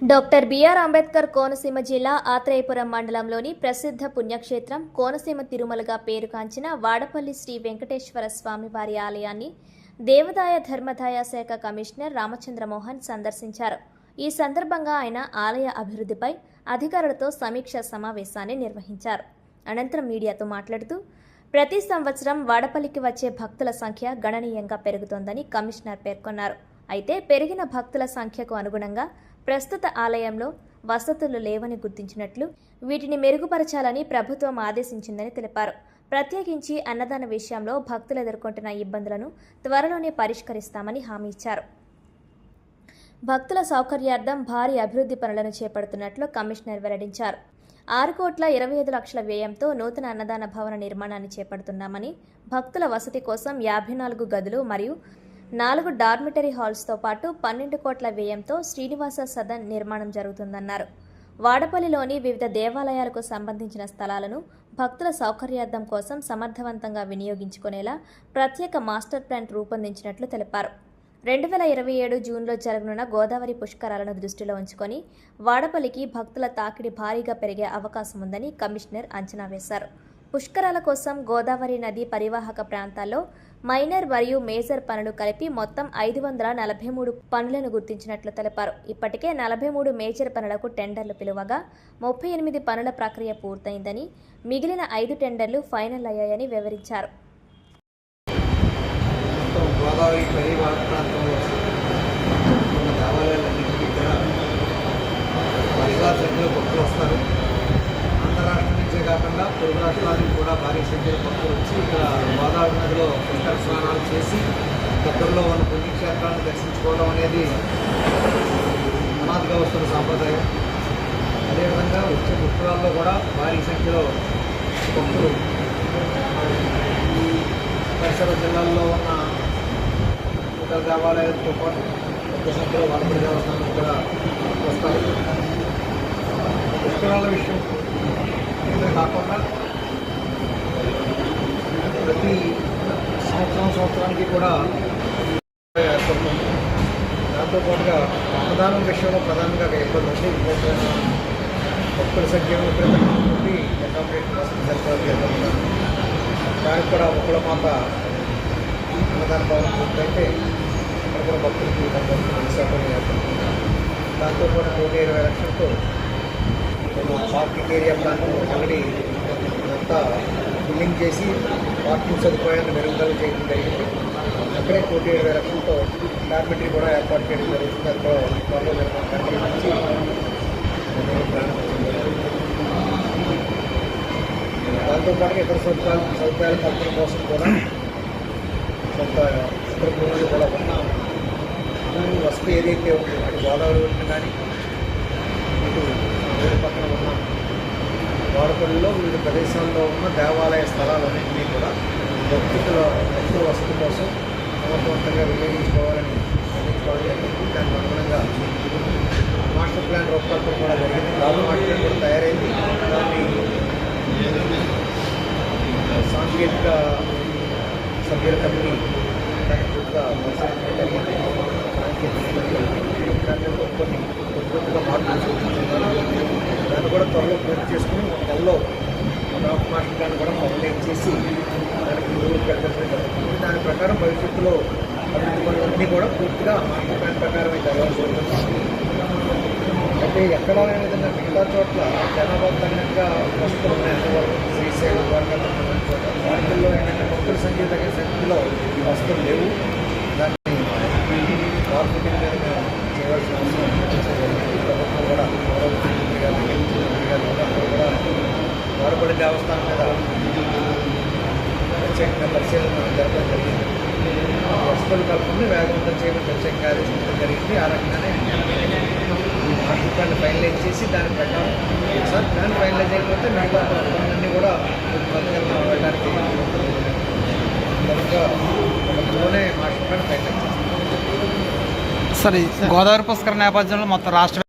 Doctor BR Ambedkar Konaseema జిల్లా ఆత్రేయపురం మండలంలోని ప్రసిద్ధ పుణ్యక్షేత్రం కోనసీమ తిరుమలగా పేరుగాంచిన వాడపల్లి శ్రీ వెంకటేశ్వర స్వామివారి ఆలయాన్ని దేవాదాయ ధర్మాదాయ శాఖ కమిషనర్ రామచంద్రమోహన్ సందర్శించారు. ఈ సందర్భంగా ఆయన ఆలయ అభివృద్ధిపై అధికారులతో సమీక్ష సమావేశాన్ని నిర్వహించారు. అనంతరం మీడియాతో మాట్లాడుతూ ప్రతి సంవత్సరం వాడపల్లికి వచ్చే భక్తుల సంఖ్య గణనీయంగా పెరుగుతోందని కమిషనర్ పేర్కొన్నారు. అయితే పెరిగిన భక్తుల సంఖ్యకు అనుగుణంగా ప్రస్తుత ఆలయంలో వసతులు లేవని గుర్తించినట్లు వీటిని మెరుగుపరచాలని ప్రభుత్వం ఆదేశించిందని తెలిపారు. ప్రత్యేకించి అన్నదాన విషయంలో భక్తులు ఎదుర్కొంటున్న ఇబ్బందులను త్వరలోనే పరిష్కరిస్తామని హామీ ఇచ్చారు. భక్తుల సౌకర్యార్థం భారీ అభివృద్ధి పనులను చేపడుతున్నట్లు కమిషనర్ వెల్లడించారు. 6,25,00,000 వ్యయంతో నూతన అన్నదాన భవన నిర్మాణాన్ని చేపడుతున్నామని, భక్తుల వసతి కోసం 54 గదులు మరియు 4 డార్మిటరీ హాల్స్తో పాటు 12 కోట్ల వ్యయంతో శ్రీనివాస సదన్ నిర్మాణం జరుగుతుందన్నారు. వాడపల్లిలోని వివిధ దేవాలయాలకు సంబంధించిన స్థలాలను భక్తుల సౌకర్యార్థం కోసం సమర్థవంతంగా వినియోగించుకునేలా ప్రత్యేక మాస్టర్ ప్లాన్ రూపొందించినట్లు తెలిపారు. 2027 జూన్లో జరగనున్న గోదావరి పుష్కరాలను దృష్టిలో ఉంచుకొని వాడపల్లికి భక్తుల తాకిడి భారీగా పెరిగే అవకాశం ఉందని కమిషనర్ అంచనా వేశారు. పుష్కరాల కోసం గోదావరి నది పరివాహక ప్రాంతాల్లో మైనర్ మరియు మేజర్ పనులు కలిపి మొత్తం 543 పనులను గుర్తించినట్లు తెలిపారు. ఇప్పటికే 43 మేజర్ పనులకు టెండర్లు పిలువగా 38 పనుల ప్రక్రియ పూర్తయిందని, మిగిలిన 5 టెండర్లు ఫైనల్ అయ్యాయని వివరించారు. గోదావరి పరివాహక ప్రాంతంలో ఉన్న దేవాలయాలన్నింటికీ కూడా భారీగా సంఖ్యలో భక్తులు వస్తారు. ఆంధ్ర రాష్ట్రం నుంచే కాకుండా తెలుగు రాష్ట్రాలకు కూడా భారీ సంఖ్యలో భక్తులు వచ్చి ఇక్కడ గోదావరి నదిలో పుష్కర స్నానాలు చేసి దగ్గరలో ఉన్న పుణ్యక్షేత్రాలను దర్శించుకోవడం అనేది అనాదిగా వస్తున్న సాంప్రదాయం. అదేవిధంగా వచ్చే పుష్కరాల్లో కూడా భారీ సంఖ్యలో భక్తులు పరిసర జిల్లాల్లో ఉన్న ఇతర దేవాలయాలతో పాటు పెద్ద సంఖ్యలో వాడపల్లి దేవస్థానం కూడా వస్తారు. పుష్కరాల విషయం కాకుండా ప్రతి సంవత్సరానికి కూడా ఏర్పడుతుంది. దాంతోపాటుగా అన్నదానం విషయంలో ప్రధానంగా ఇబ్బంది ఉంది. భక్తుల సంఖ్య నుండి అకామిడేషన్ వసతి సరిపడా ఇబ్బంది. దానికి కూడా ఒకళ్ళ మాత అన్నదాన భవనం పూర్తయితే అక్కడ కూడా భక్తులకి సౌకర్యం ఏర్పడుతుంది. దాంతోపాటు 120,00,000తో పార్కింగ్ ఏరియా ప్రాంతంలో ఆల్రెడీ అంతా బిల్డింగ్ చేసి పార్కింగ్ సదుపాయాన్ని మెరుగుదల చేయడం జరిగింది. అక్కడే 120,00,000తో డార్మిటరీ కూడా ఏర్పాటు చేయడం జరుగుతుంది. అక్కడ త్వరలో నిర్మాణానికి దాంతోపాటు ఇతర సదుపాయాల కల్పన కోసం కూడా కొంత ఇతర భూములు కూడా ఉన్న వసతి ఏదైతే ఉందో అటు గోదావరి ఒడ్డున కానీ ఇటు వేరే పక్కన ఉన్న వాడపల్లిలో వివిధ ప్రదేశాల్లో ఉన్న దేవాలయ స్థలాలన్నింటినీ కూడా భక్తుల వసతి కోసం సమర్థవంతంగా వినియోగించుకోవాలని నిర్ణయించుకోవడం. దానికి అనుగుణంగా మాస్టర్ ప్లాన్ రూపకల్పన కూడా జరిగింది. మాస్టర్ ప్లాన్ కూడా తయారైంది. దాన్ని సాంకేతిక సభ్యుల కమిటీ దాన్ని పూర్తిగా పరిశీలించడం జరిగింది. సాంకేతిక కొన్ని పూర్తిగా మార్పులు సూచించారు. దాన్ని కూడా త్వరలో పూర్తి చేసుకుని ఒక నెలలో డ్రాఫ్ట్ మాస్టర్ ప్లాన్ కూడా ఫైనలైజ్ చేసి దానికి ముందుకు పెట్టడం జరుగుతుంది. దాని ప్రకారం భవిష్యత్తులో అభివృద్ధి పనులన్నీ కూడా పూర్తిగా మాస్టర్ ప్లాన్ ప్రకారం జరగాల్సి ఉంటుంది. అయితే ఎక్కడ విధంగా మిగతా చోట్ల జనాభా తగినట్టుగా వస్తువులు ఉన్నాయి. అందువల్ల శ్రీశైలం వాటిల్లో ఏంటంటే భక్తుల సంఖ్య తగిన సంఖ్యలో వస్తువులు లేవు. దాన్ని మార్కెటింగ్ మీద చేయవలసిన అవసరం ప్రభుత్వం కూడా అందరూ కూడా వాడపల్లి దేవస్థానం మీద ప్రత్యేకంగా పరిశీలన జరగడం జరిగింది. వస్తువులు కల్పనని వేగవంతం చేయడం ప్రత్యేకంగా ఆదేశించడం జరిగింది. ఆ రకంగానే మాస్టర్ ప్లాన్ ఫైనలైజ్ చేసి దాని ప్రకారం సార్ ప్లాన్ ఫైనలైజ్ అయిపోతే మిగతా పనులన్నీ కూడా వెళ్ళడానికి ప్రభుత్వంలోనే మాస్టర్ ప్లాన్ ఫైనలైజ్ చేస్తారు. సరే, గోదావరి పుష్కర నేపథ్యంలో మొత్తం రాష్ట్ర